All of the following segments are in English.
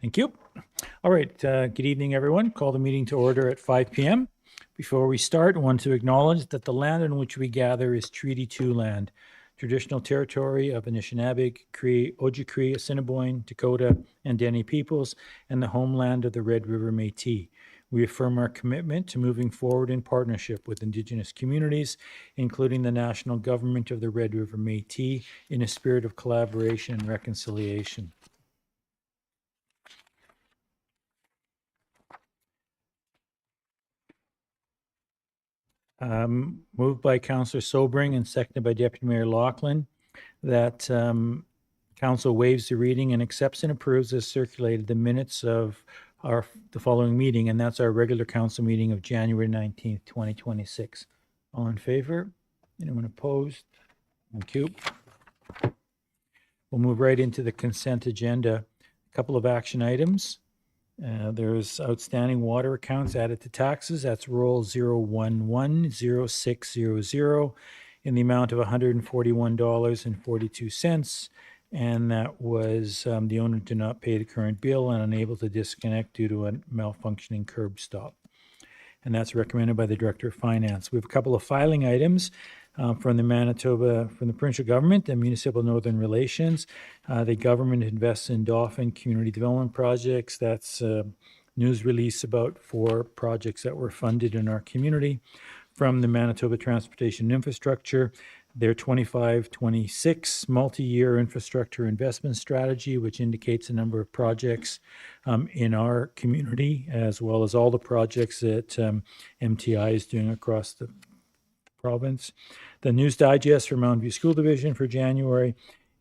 Thank you. All right, good evening, everyone. Call the meeting to order at 5 p.m. Before we start, I want to acknowledge that the land on which we gather is Treaty 2 land, traditional territory of Anishinaabe, Cree, Ojibwe, Assiniboine, Dakota, and Dene peoples, and the homeland of the Red River Métis. We affirm our commitment to moving forward in partnership with Indigenous communities, including the national government of the Red River Métis, in a spirit of collaboration and reconciliation. Moved by Councillor Sobring and seconded by Deputy Mayor Laughlin that Council waives the reading and accepts and approves as circulated the minutes of the following meeting, and that's our regular council meeting of January 19th, 2026. All in favor? Anyone opposed? Thank you. We'll move right into the consent agenda. A couple of action items. There's outstanding water accounts added to taxes. That's roll 0110600 in the amount of $141.42. And that was the owner did not pay the current bill and unable to disconnect due to a malfunctioning curb stop. And that's recommended by the Director of Finance. We have a couple of filing items from the provincial government and municipal northern relations. The government invests in Dauphin community development projects. That's a news release about 4 projects that were funded in our community. From the Manitoba Transportation Infrastructure, their 25-26 multi-year infrastructure investment strategy, which indicates a number of projects in our community, as well as all the projects that MTI is doing across the province. The News Digest for Mountain View School Division for January,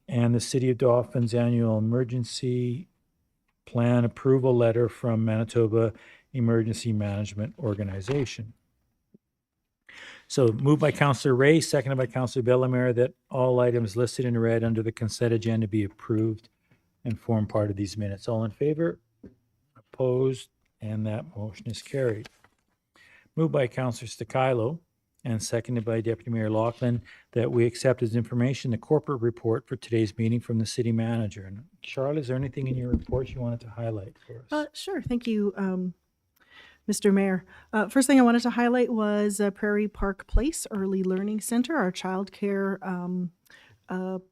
and the City of Dauphin's annual emergency plan approval letter from Manitoba Emergency Management Organization. So moved by Councillor Ray, seconded by Councillor Bellemare, that all items listed in red under the consent agenda be approved and form part of these minutes. All in favor? Opposed? And that motion is carried. Moved by Councillor Stakilo and seconded by Deputy Mayor Laughlin that we accept as information the corporate report for today's meeting from the city manager. And Charlotte, is there anything in your report you wanted to highlight for us? Sure. Thank you, Mr. Mayor. First thing I wanted to highlight was Prairie Park Place Early Learning Center, our childcare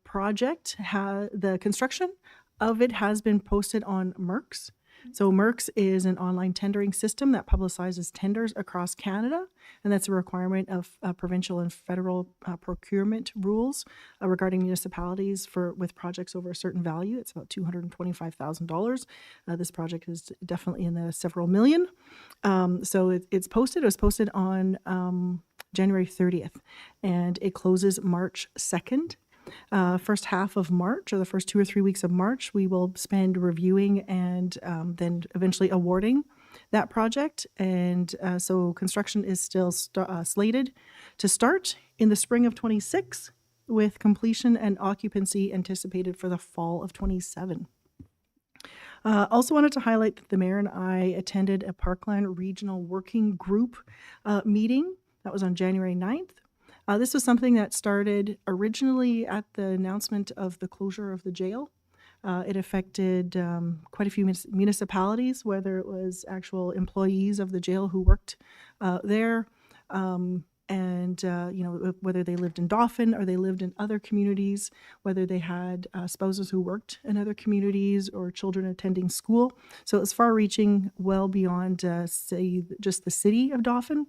project. The construction of it has been posted on MERX. So MERX is an online tendering system that publicizes tenders across Canada, and that's a requirement of provincial and federal procurement rules regarding municipalities with projects over a certain value. It's about $225,000. This project is definitely in the several million. So it's posted. It was posted on January 30th, and it closes March 2nd. First half of March, or the first 2 or 3 weeks of March, we will spend reviewing and then eventually awarding that project. And so construction is still slated to start in the spring of 26, with completion and occupancy anticipated for the fall of 27. Also wanted to highlight that the mayor and I attended a Parkland Regional Working Group meeting. That was on January 9th. This was something that started originally at the announcement of the closure of the jail. It affected quite a few municipalities, whether it was actual employees of the jail who worked there, and whether they lived in Dauphin or they lived in other communities, whether they had spouses who worked in other communities or children attending school. So it was far-reaching, well beyond, say, just the city of Dauphin.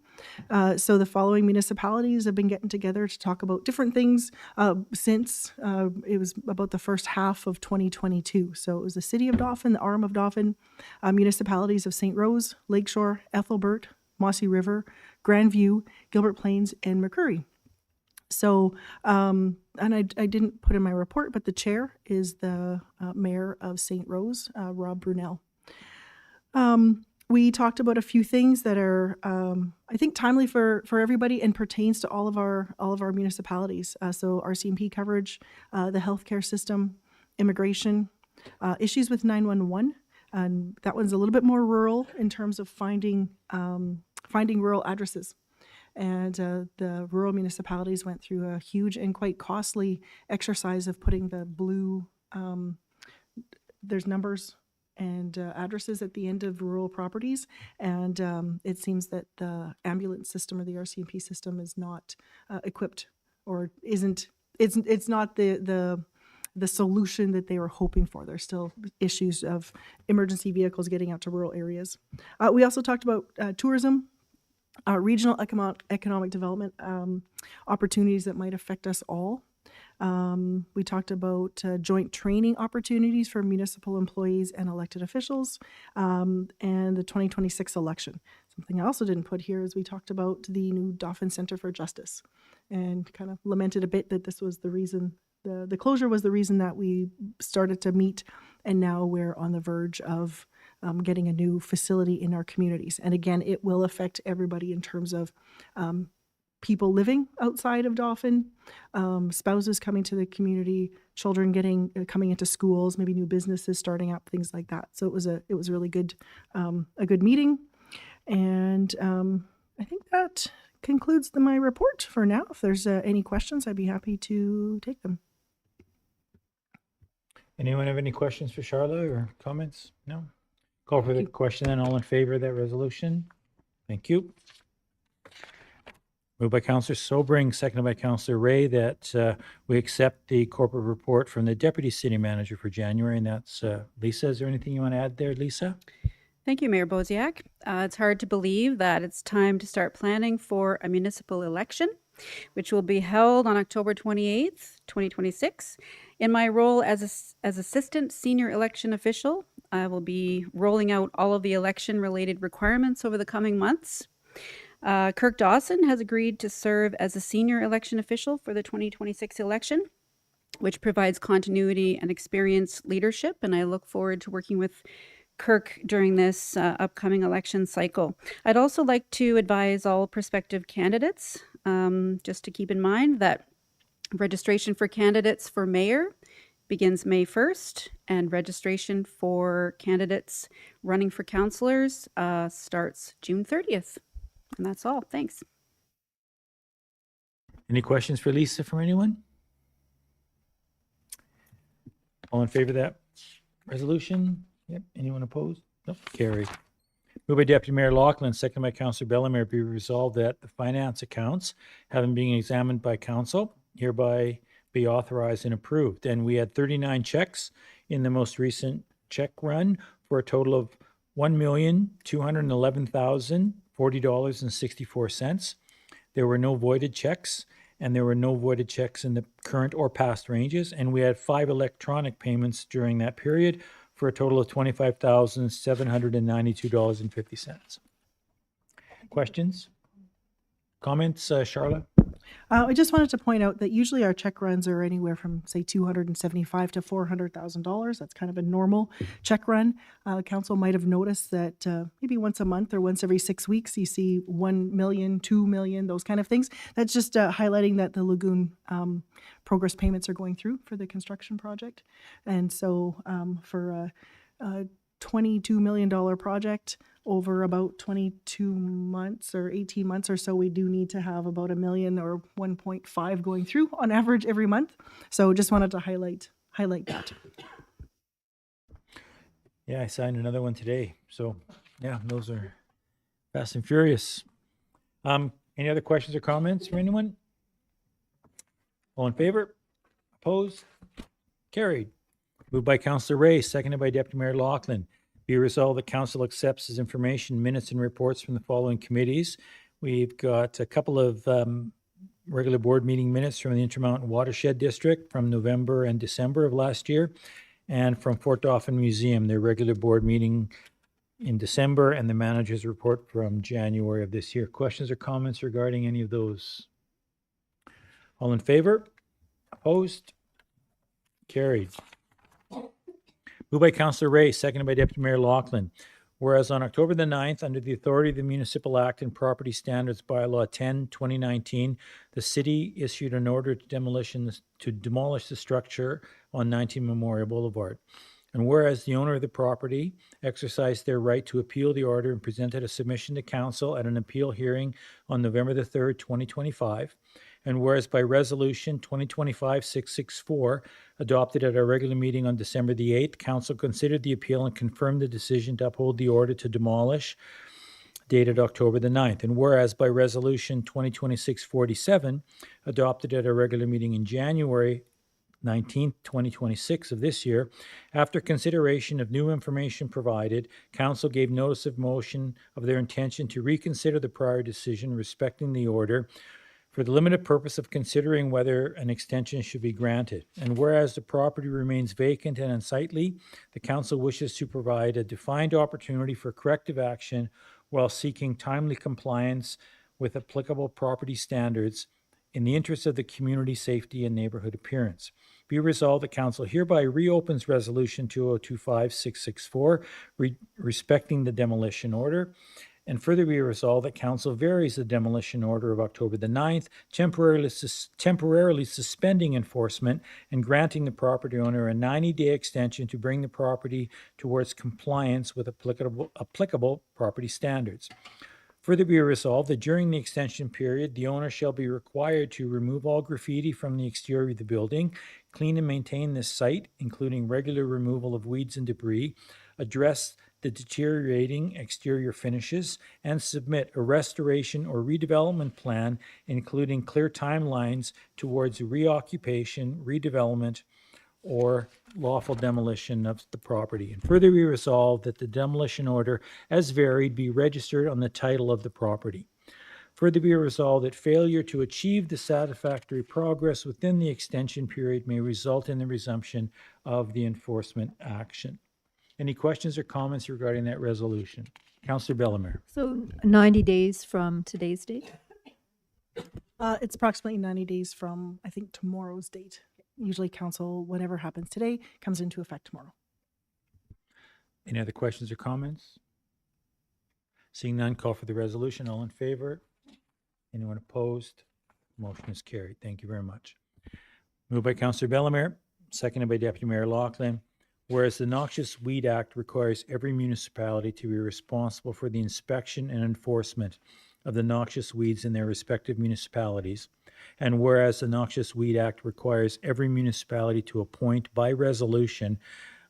So the following municipalities have been getting together to talk about different things since it was about the first half of 2022. So it was the city of Dauphin, the arm of Dauphin, municipalities of St. Rose, Lakeshore, Ethelbert, Mossy River, Grandview, Gilbert Plains, and McCurry. So, and I didn't put in my report, but the chair is the mayor of St. Rose, Rob Brunel. We talked about a few things that are, I think, timely for everybody and pertains to all of our municipalities. So RCMP coverage, the healthcare system, immigration, issues with 911. And that one's a little bit more rural in terms of finding rural addresses. And the rural municipalities went through a huge and quite costly exercise of putting the blue there's numbers and addresses at the end of rural properties, and it seems that the ambulance system or the RCMP system is not equipped, or isn't. It's not the solution that they were hoping for. There's still issues of emergency vehicles getting out to rural areas. We also talked about tourism, regional economic development opportunities that might affect us all. We talked about joint training opportunities for municipal employees and elected officials, and the 2026 election. Something I also didn't put here is we talked about the new Dauphin Center for Justice, and kind of lamented a bit that this was the reason, the closure was the reason that we started to meet, and now we're on the verge of getting a new facility in our communities. And again, it will affect everybody in terms of people living outside of Dauphin, spouses coming to the community, children coming into schools, maybe new businesses starting up, things like that. So it was really good, a good meeting, and I think that concludes my report for now. If there's any questions, I'd be happy to take them. Anyone have any questions for Charlotte or comments? No? Call for the question then. All in favor of that resolution? Thank you. Moved by Councillor Sobring, seconded by Councillor Ray, that we accept the corporate report from the Deputy City Manager for January, and that's Lisa. Is there anything you want to add there, Lisa? Thank you, Mayor Boziak. It's hard to believe that it's time to start planning for a municipal election, which will be held on October 28th, 2026. In my role as Assistant Senior Election Official, I will be rolling out all of the election-related requirements over the coming months. Kirk Dawson has agreed to serve as a senior election official for the 2026 election, which provides continuity and experienced leadership, and I look forward to working with Kirk during this upcoming election cycle. I'd also like to advise all prospective candidates, just to keep in mind that registration for candidates for mayor begins May 1st, and registration for candidates running for councillors starts June 30th. And that's all. Thanks. Any questions for Lisa from anyone? All in favor of that resolution? Yep. Anyone opposed? Nope. Carried. Moved by Deputy Mayor Loughlin, seconded by Councillor Bellemare, be resolved that the finance accounts, having been examined by council, hereby be authorized and approved. And we had 39 checks in the most recent check run for a total of $1,211,040.64. There were no voided checks, and there were no voided checks in the current or past ranges. And we had 5 electronic payments during that period for a total of $25,792.50. Questions? Comments, Charlotte? I just wanted to point out that usually our check runs are anywhere from, say, $275,000 to $400,000. That's kind of a normal check run. Council might have noticed that maybe once a month or once every 6 weeks, you see 1 million, 2 million, those kind of things. That's just highlighting that the lagoon progress payments are going through for the construction project. And so for a $22 million project over about 22 months or 18 months or so, we do need to have about $1 million or 1.5 going through on average every month. So just wanted to highlight that. Yeah, I signed another one today. So yeah, those are fast and furious. Any other questions or comments from anyone? All in favor? Opposed? Carried. Moved by Councillor Ray, seconded by Deputy Mayor Loughlin. Be resolved that council accepts as information minutes and reports from the following committees. We've got a couple of regular board meeting minutes from the Intermountain Watershed District from November and December of last year, and from Fort Dauphin Museum, their regular board meeting in December, and the manager's report from January of this year. Questions or comments regarding any of those? All in favor? Opposed? Carried. Moved by Councillor Ray, seconded by Deputy Mayor Loughlin. Whereas on October the 9th, under the authority of the Municipal Act and Property Standards Bylaw 10/2019, the city issued an order to demolish the structure on 19 Memorial Boulevard. And whereas the owner of the property exercised their right to appeal the order and presented a submission to council at an appeal hearing on November the 3rd, 2025, And whereas by Resolution 2025-664, adopted at our regular meeting on December the 8th, Council considered the appeal and confirmed the decision to uphold the order to demolish dated October the 9th. And whereas by Resolution 2026-47, adopted at our regular meeting in January 19th, 2026 of this year, after consideration of new information provided, Council gave notice of motion of their intention to reconsider the prior decision respecting the order for the limited purpose of considering whether an extension should be granted. And whereas the property remains vacant and unsightly, the Council wishes to provide a defined opportunity for corrective action while seeking timely compliance with applicable property standards in the interest of the community safety and neighborhood appearance. Be resolved, the Council hereby reopens Resolution 2025-664 respecting the demolition order. And further be resolved that Council varies the demolition order of October the 9th, temporarily suspending enforcement and granting the property owner a 90-day extension to bring the property towards compliance with applicable property standards. Further be resolved that during the extension period, the owner shall be required to remove all graffiti from the exterior of the building, clean and maintain this site, including regular removal of weeds and debris, address the deteriorating exterior finishes, and submit a restoration or redevelopment plan, including clear timelines towards reoccupation, redevelopment, or lawful demolition of the property. And further be resolved that the demolition order, as varied, be registered on the title of the property. Further be resolved that failure to achieve the satisfactory progress within the extension period may result in the resumption of the enforcement action. Any questions or comments regarding that resolution? Councillor Bellemare. So 90 days from today's date? It's approximately 90 days from, I think, tomorrow's date. Usually council, whatever happens today, comes into effect tomorrow. Any other questions or comments? Seeing none, call for the resolution. All in favor? Anyone opposed? Motion is carried. Thank you very much. Moved by Councillor Bellemare, seconded by Deputy Mayor Loughlin. Whereas the Noxious Weed Act requires every municipality to be responsible for the inspection and enforcement of the noxious weeds in their respective municipalities, and whereas the Noxious Weed Act requires every municipality to appoint by resolution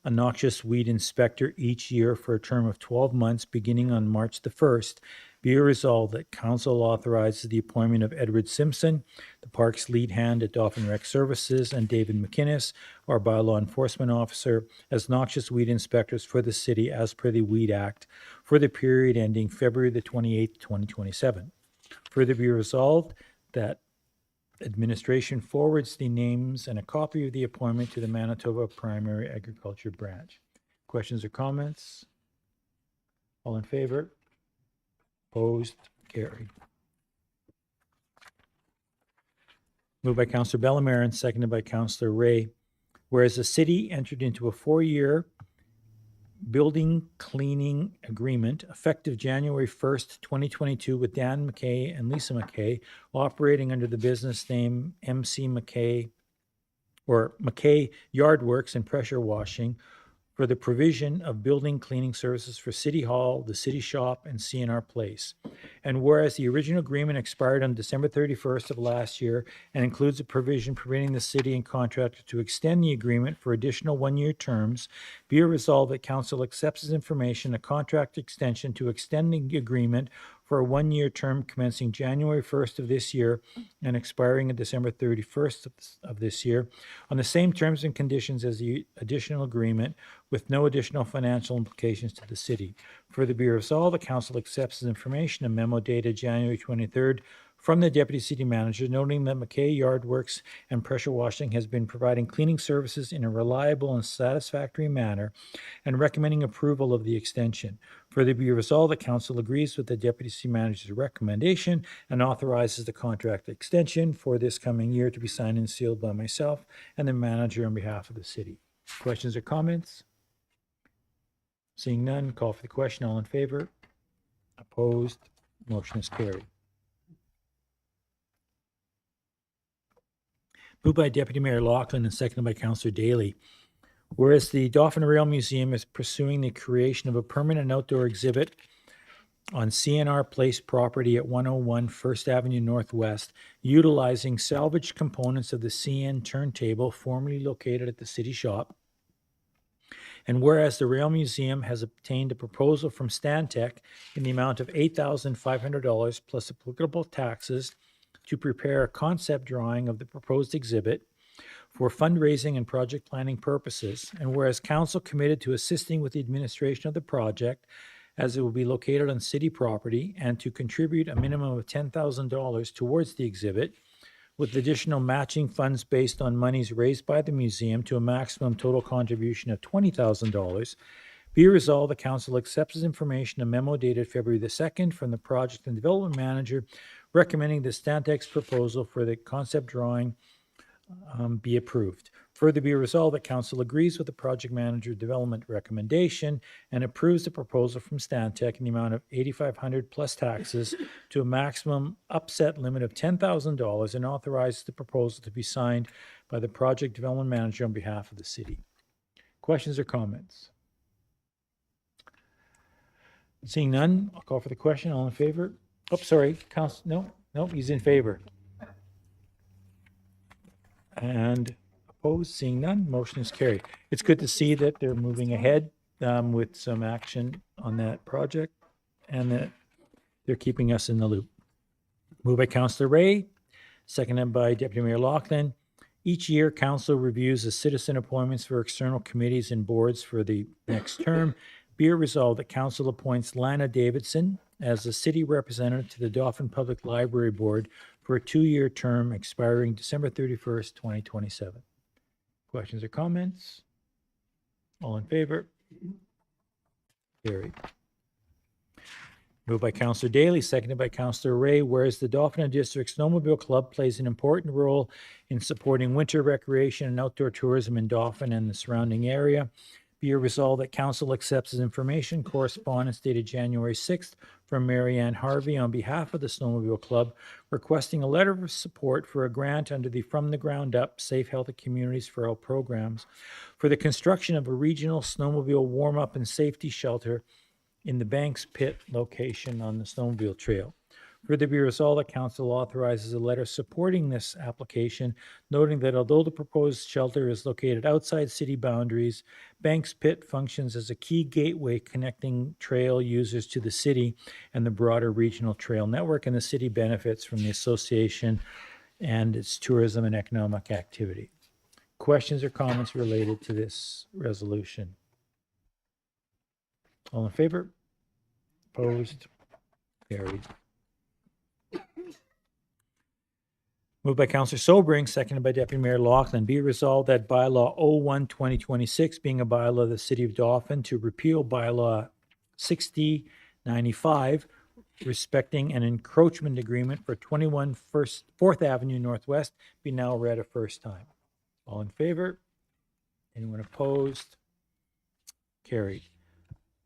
a noxious weed inspector each year for a term of 12 months beginning on March the 1st, be it resolved that Council authorizes the appointment of Edward Simpson, the Parks lead hand at Dauphin Rec Services, and David McInnes, our bylaw enforcement officer, as noxious weed inspectors for the city as per the Weed Act for the period ending February the 28th, 2027. Further be resolved that administration forwards the names and a copy of the appointment to the Manitoba Primary Agriculture Branch. Questions or comments? All in favor? Opposed? Carried. Moved by Councillor Bellemare and seconded by Councillor Ray. Whereas the city entered into a 4-year building cleaning agreement effective January 1st, 2022 with Dan McKay and Lisa McKay, operating under the business name MC McKay or McKay Yard Works and Pressure Washing for the provision of building cleaning services for City Hall, the City Shop, and CNR Place. And whereas the original agreement expired on December 31st of last year and includes a provision permitting the city and contractor to extend the agreement for additional 1-year terms, be it resolved that Council accepts as information a contract extension to extend the agreement for a 1-year term commencing January 1st of this year and expiring on December 31st of this year on the same terms and conditions as the additional agreement with no additional financial implications to the city. Further be resolved, the Council accepts as information a memo dated January 23rd from the Deputy City Manager noting that McKay Yard Works and Pressure Washing has been providing cleaning services in a reliable and satisfactory manner and recommending approval of the extension. Further be resolved, the Council agrees with the Deputy City Manager's recommendation and authorizes the contract extension for this coming year to be signed and sealed by myself and the Manager on behalf of the City. Questions or comments? Seeing none, call for the question. All in favor? Opposed? Motion is carried. Moved by Deputy Mayor Loughlin and seconded by Councillor Daly. Whereas the Dauphin Rail Museum is pursuing the creation of a permanent outdoor exhibit on CNR Place property at 101 First Avenue Northwest, utilizing salvaged components of the CN turntable formerly located at the city shop. And whereas the Rail Museum has obtained a proposal from Stantec in the amount of $8,500 plus applicable taxes to prepare a concept drawing of the proposed exhibit for fundraising and project planning purposes, and whereas council committed to assisting with the administration of the project as it will be located on city property and to contribute a minimum of $10,000 towards the exhibit, with additional matching funds based on monies raised by the museum to a maximum total contribution of $20,000. Be resolved, the council accepts as information a memo dated February the 2nd from the project and development manager recommending the Stantec's proposal for the concept drawing be approved. Further be resolved that council agrees with the project manager development recommendation and approves the proposal from Stantec in the amount of $8,500 plus taxes to a maximum upset limit of $10,000 and authorizes the proposal to be signed by the project development manager on behalf of the city. Questions or comments? Seeing none, I'll call for the question. All in favor? Oh, sorry, council. No, he's in favor. And opposed, seeing none, motion is carried. It's good to see that they're moving ahead with some action on that project and that they're keeping us in the loop. Moved by Councillor Ray, seconded by Deputy Mayor Loughlin. Each year, council reviews the citizen appointments for external committees and boards for the next term. Be it resolved that council appoints Lana Davidson as the city representative to the Dauphin Public Library Board for a 2-year term expiring December 31st, 2027. Questions or comments? All in favor? Carried. Moved by Councillor Daly, seconded by Councillor Ray, whereas the Dauphin District Snowmobile Club plays an important role in supporting winter recreation and outdoor tourism in Dauphin and the surrounding area. Be it resolved that council accepts as information correspondence dated January 6th from Mary Ann Harvey on behalf of the Snowmobile Club requesting a letter of support for a grant under the From the Ground Up Safe Healthy Communities for All programs for the construction of a regional snowmobile warm-up and safety shelter in the Banks Pit location on the Snowmobile Trail. Further be resolved that council authorizes a letter supporting this application, noting that although the proposed shelter is located outside city boundaries, Banks Pit functions as a key gateway connecting trail users to the city and the broader regional trail network, and the city benefits from the association and its tourism and economic activity. Questions or comments related to this resolution? All in favor? Opposed? Carried. Moved by Councillor Sobering, seconded by Deputy Mayor Loughlin. Be resolved that bylaw 01-2026, being a bylaw of the City of Dauphin to repeal bylaw 6095, respecting an encroachment agreement for 21 4th Avenue Northwest, be now read a first time. All in favor? Anyone opposed? Carried.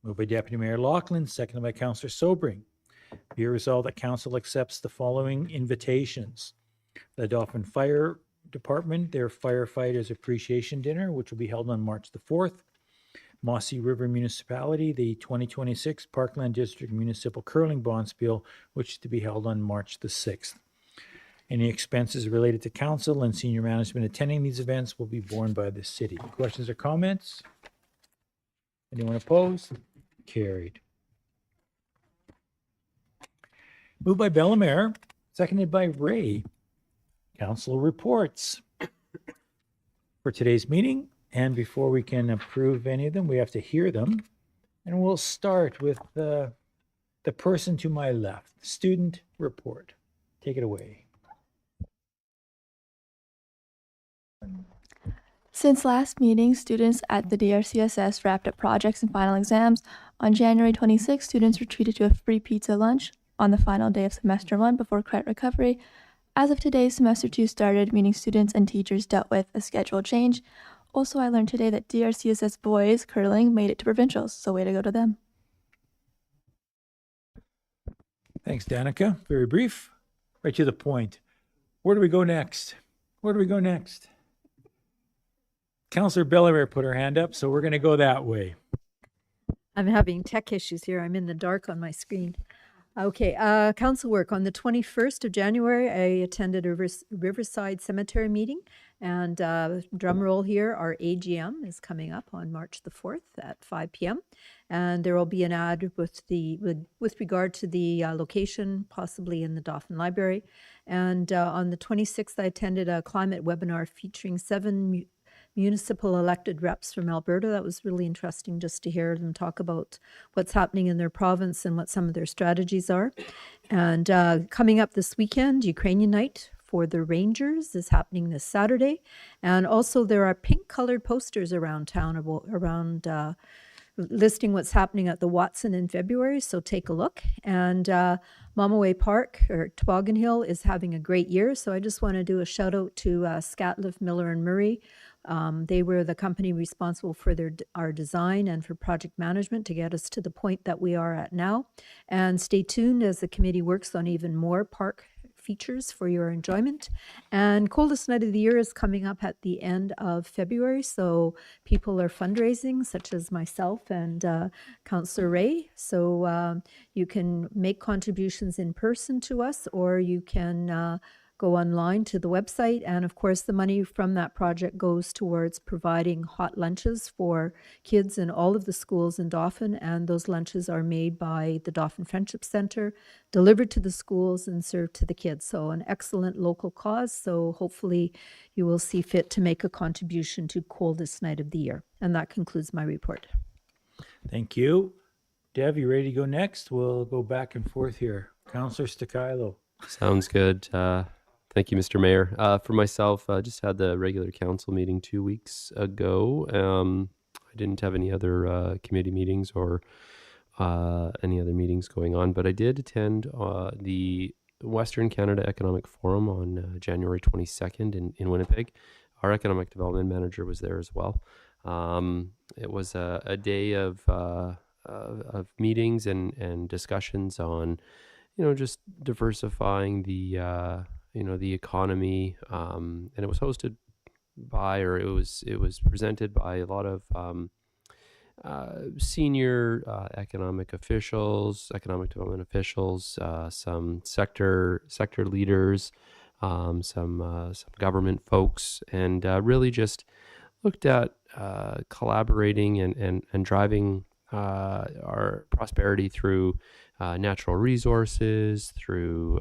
Moved by Deputy Mayor Loughlin, seconded by Councillor Sobering. Be resolved that council accepts the following invitations. The Dauphin Fire Department, their Firefighters Appreciation Dinner, which will be held on March the 4th. Mossy River Municipality, the 2026 Parkland District Municipal Curling Bonspiel, which is to be held on March the 6th. Any expenses related to council and senior management attending these events will be borne by the city. Questions or comments? Anyone opposed? Carried. Moved by Bellemare, seconded by Ray. Council reports for today's meeting. And before we can approve any of them, we have to hear them. And we'll start with the person to my left, student report. Take it away. Since last meeting, students at the DRCSS wrapped up projects and final exams. On January 26, students were treated to a free pizza lunch on the final day of semester 1 before credit recovery. As of today, semester 2 started, meaning students and teachers dealt with a schedule change. Also, I learned today that DRCSS boys curling made it to provincials, so way to go to them. Thanks, Danica. Very brief, right to the point. Where do we go next? Councillor Bellemare put her hand up, so we're going to go that way. I'm having tech issues here. I'm in the dark on my screen. Okay, council work. On the 21st of January, I attended a Riverside Cemetery meeting. And drum roll here, our AGM is coming up on March the 4th at 5 p.m. And there will be an ad with regard to the location, possibly in the Dauphin Library. And on the 26th, I attended a climate webinar featuring 7 municipal elected reps from Alberta. That was really interesting just to hear them talk about what's happening in their province and what some of their strategies are. And coming up this weekend, Ukrainian Night for the Rangers is happening this Saturday. And also there are pink colored posters around town around listing what's happening at the Watson in February, so take a look. And Mamaway Park, or Toboggan Hill, is having a great year, so I just want to do a shout out to Scatliff, Miller and Murray. They were the company responsible for our design and for project management to get us to the point that we are at now. And stay tuned as the committee works on even more park features for your enjoyment. And coldest night of the year is coming up at the end of February, so people are fundraising, such as myself and Councillor Ray. So you can make contributions in person to us, or you can go online to the website. And of course, the money from that project goes towards providing hot lunches for kids in all of the schools in Dauphin. And those lunches are made by the Dauphin Friendship Center, delivered to the schools and served to the kids. So an excellent local cause. So hopefully you will see fit to make a contribution to coldest night of the year. And that concludes my report. Thank you. Dev, you ready to go next? We'll go back and forth here. Councillor Stakilo. Sounds good. Thank you, Mr. Mayor. For myself, I just had the regular council meeting 2 weeks ago. I didn't have any other committee meetings or any other meetings going on, but I did attend the Western Canada Economic Forum on January 22nd in Winnipeg. Our economic development manager was there as well. It was a day of meetings and discussions on, just diversifying the the economy, and it was hosted by, or it was presented by a lot of senior economic development officials, some sector leaders, some government folks, and really just looked at collaborating and driving our prosperity through natural resources, through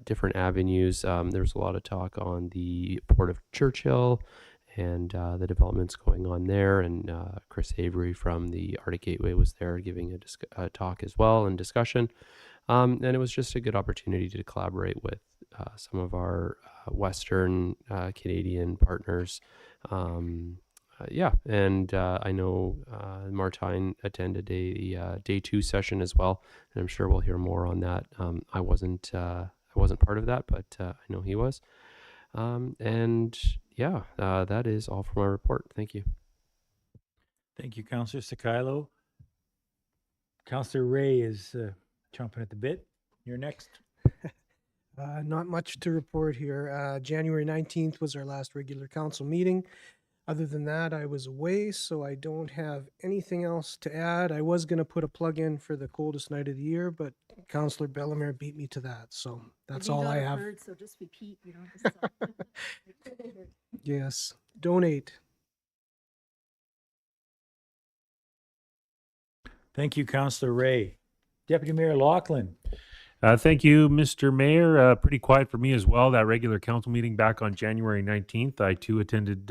different avenues. There's a lot of talk on the Port of Churchill and the developments going on there. And Chris Avery from the Arctic Gateway was there giving a talk as well and discussion. And it was just a good opportunity to collaborate with some of our Western Canadian partners. And I know Martine attended a day 2 session as well, and I'm sure we'll hear more on that. I wasn't part of that, but I know he was. That is all for my report. Thank you. Thank you, Councillor Stakilo. Councillor Ray is chomping at the bit. You're next. Not much to report here. January 19th was our last regular council meeting. Other than that, I was away, so I don't have anything else to add. I was going to put a plug in for the coldest night of the year, but Councillor Bellemare beat me to that. So that's all I have. Heard, so just repeat. Yes. Donate. Thank you, Councillor Ray. Deputy Mayor Laughlin. Thank you, Mr. Mayor. Pretty quiet for me as well. That regular council meeting back on January 19th. I too attended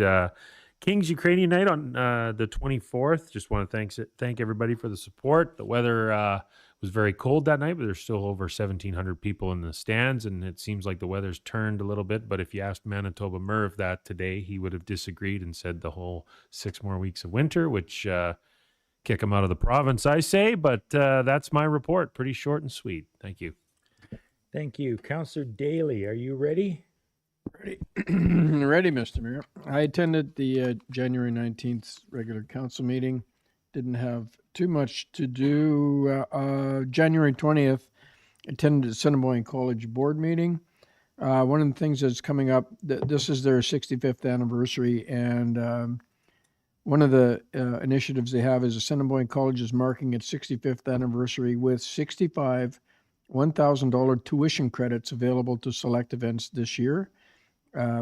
King's Ukrainian Night on the 24th. Just want to thank everybody for the support. The weather was very cold that night, but there's still over 1,700 people in the stands, and it seems like the weather's turned a little bit. But if you asked Manitoba Merv that today, he would have disagreed and said the whole 6 more weeks of winter, which kick him out of the province, I say. But that's my report. Pretty short and sweet. Thank you. Thank you. Councillor Daly, are you ready? Ready, ready, Mr. Mayor. I attended the January 19th regular council meeting. Didn't have too much to do. January 20th, attended the Assiniboine College board meeting. One of the things that's coming up, this is their 65th anniversary, and One of the initiatives they have is Assiniboine College is marking its 65th anniversary with 65 $1,000 tuition credits available to select events this year,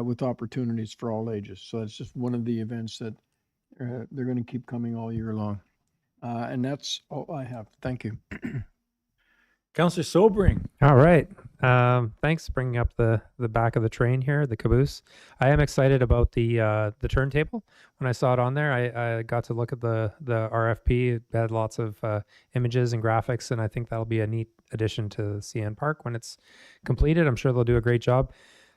with opportunities for all ages. So it's just one of the events that they're going to keep coming all year long. And that's all I have. Thank you. Councillor Sobering. All right. Thanks for bringing up the back of the train here, the caboose. I am excited about the turntable. When I saw it on there, I got to look at the RFP. It had lots of images and graphics, and I think that'll be a neat addition to CN Park when it's completed. I'm sure they'll do a great job.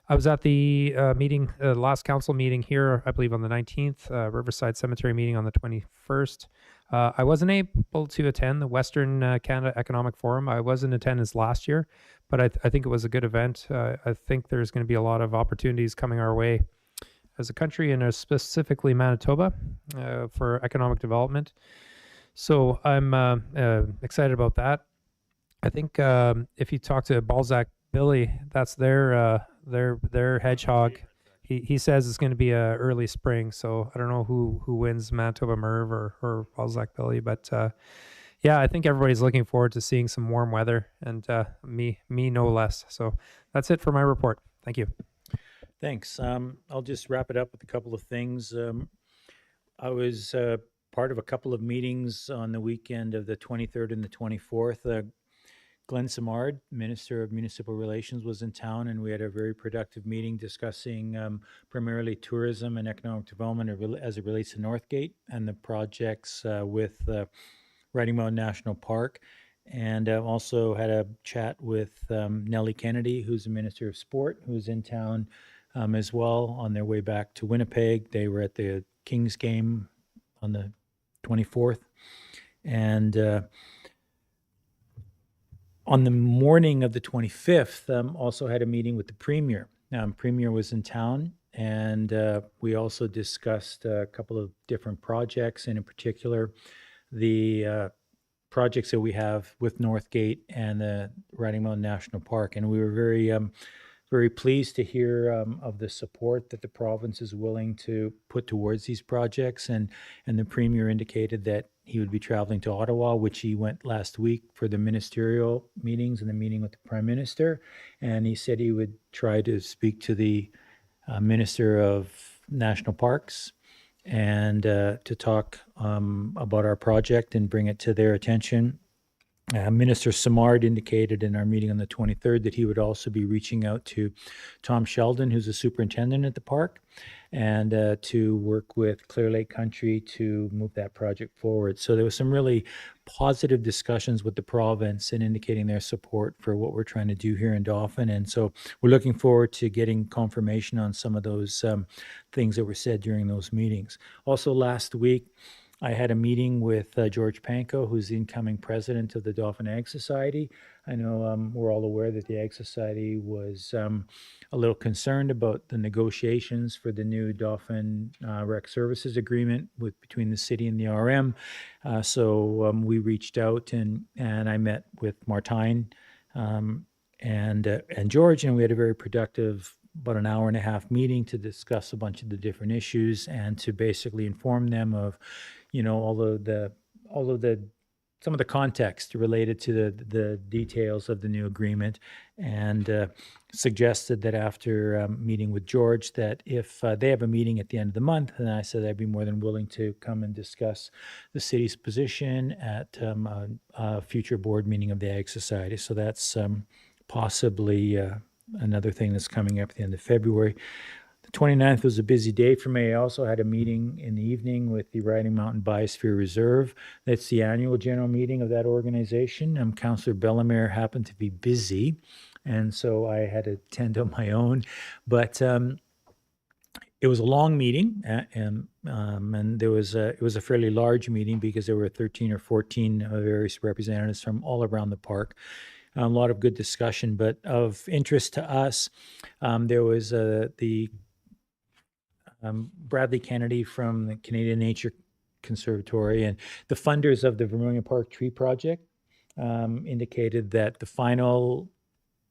I was at the meeting, last council meeting here, I believe on the 19th, Riverside Cemetery meeting on the 21st. I wasn't able to attend the Western Canada Economic Forum. I was in attendance last year, but I think it was a good event. I think there's going to be a lot of opportunities coming our way as a country, and specifically Manitoba, for economic development. So I'm excited about that. I think if you talk to Balzac Billy, that's their hedgehog. He says it's going to be a early spring, so I don't know who wins, Manitoba Merv or Balzac Billy, but yeah, I think everybody's looking forward to seeing some warm weather, and me no less. So that's it for my report. Thank you. Thanks. I'll just wrap it up with a couple of things. I was part of a couple of meetings on the weekend of the 23rd and the 24th. Glenn Simard, Minister of Municipal Relations, was in town, and we had a very productive meeting discussing primarily tourism and economic development as it relates to Northgate and the projects with Riding Mountain National Park. And also had a chat with Nellie Kennedy, who's the Minister of Sport, who's in town as well on their way back to Winnipeg. They were at the Kings game on the 24th. And on the morning of the 25th, also had a meeting with the Premier. Premier was in town, and we also discussed a couple of different projects, and in particular, the projects that we have with Northgate and the Riding Mountain National Park. And we were very pleased to hear of the support that the province is willing to put towards these projects. And the Premier indicated that he would be traveling to Ottawa, which he went last week for the ministerial meetings and the meeting with the Prime Minister. And he said he would try to speak to the Minister of National Parks and to talk about our project and bring it to their attention. Minister Simard indicated in our meeting on the 23rd that he would also be reaching out to Tom Sheldon, who's the superintendent at the park, and to work with Clear Lake Country to move that project forward. So there was some really positive discussions with the province and indicating their support for what we're trying to do here in Dauphin. And so we're looking forward to getting confirmation on some of those things that were said during those meetings. Also last week, I had a meeting with George Panko, who's the incoming president of the Dauphin Ag Society. I know we're all aware that the Ag Society was a little concerned about the negotiations for the new Dauphin Rec Services Agreement between the city and the RM. So we reached out and I met with Martine and George, and we had a very productive about an hour and a half meeting to discuss a bunch of the different issues and to basically inform them of, some of the context related to the details of the new agreement, and suggested that after meeting with George that if they have a meeting at the end of the month, and I said I'd be more than willing to come and discuss the city's position at a future board meeting of the Ag Society. So that's possibly another thing that's coming up at the end of February. The 29th was a busy day for me. I also had a meeting in the evening with the Riding Mountain Biosphere Reserve. That's the annual general meeting of that organization. Councillor Bellemare happened to be busy, and so I had to attend on my own. But it was a long meeting, and it was a fairly large meeting because there were 13 or 14 various representatives from all around the park. A lot of good discussion, but of interest to us, there was the Bradley Kennedy from the Canadian Nature Conservatory and the funders of the Vermilion Park Tree Project indicated that the final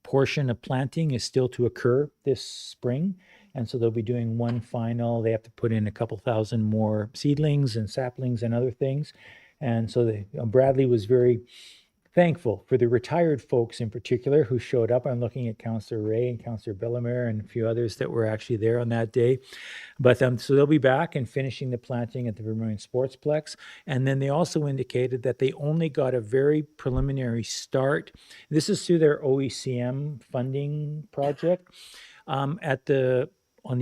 portion of planting is still to occur this spring And so they'll be doing one final. They have to put in a couple thousand more seedlings and saplings and other things. And so Bradley was very thankful for the retired folks in particular who showed up. I'm looking at Councillor Ray and Councillor Bellemare and a few others that were actually there on that day. But so they'll be back and finishing the planting at the Vermilion Sportsplex. And then they also indicated that they only got a very preliminary start. This is through their OECM funding project on the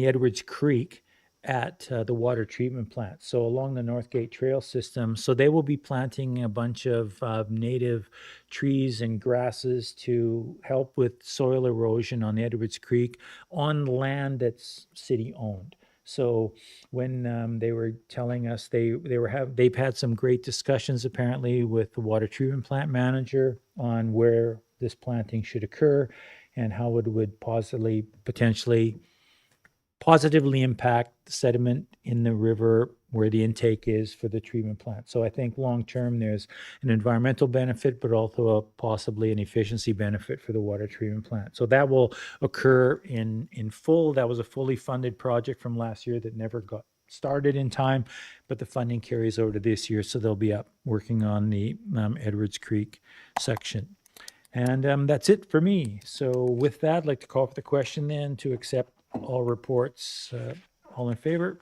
Edwards Creek at the water treatment plant. So along the Northgate Trail system. So they will be planting a bunch of native trees and grasses to help with soil erosion on the Edwards Creek on land that's city owned. So when they were telling us they've had some great discussions apparently with the water treatment plant manager on where this planting should occur and how it would potentially positively impact the sediment in the river where the intake is for the treatment plant. So I think long-term there's an environmental benefit, but also possibly an efficiency benefit for the water treatment plant. So that will occur in full. That was a fully funded project from last year that never got started in time, but the funding carries over to this year. So they'll be up working on the Edwards Creek section. And that's it for me. So with that, I'd like to call for the question then to accept all reports. All in favor?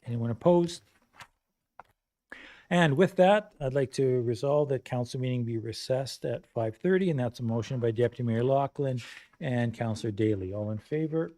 Anyone opposed? And with that, I'd like to resolve that council meeting be recessed at 5:30, and that's a motion by Deputy Mayor Lachlan and Councillor Daly. All in favor?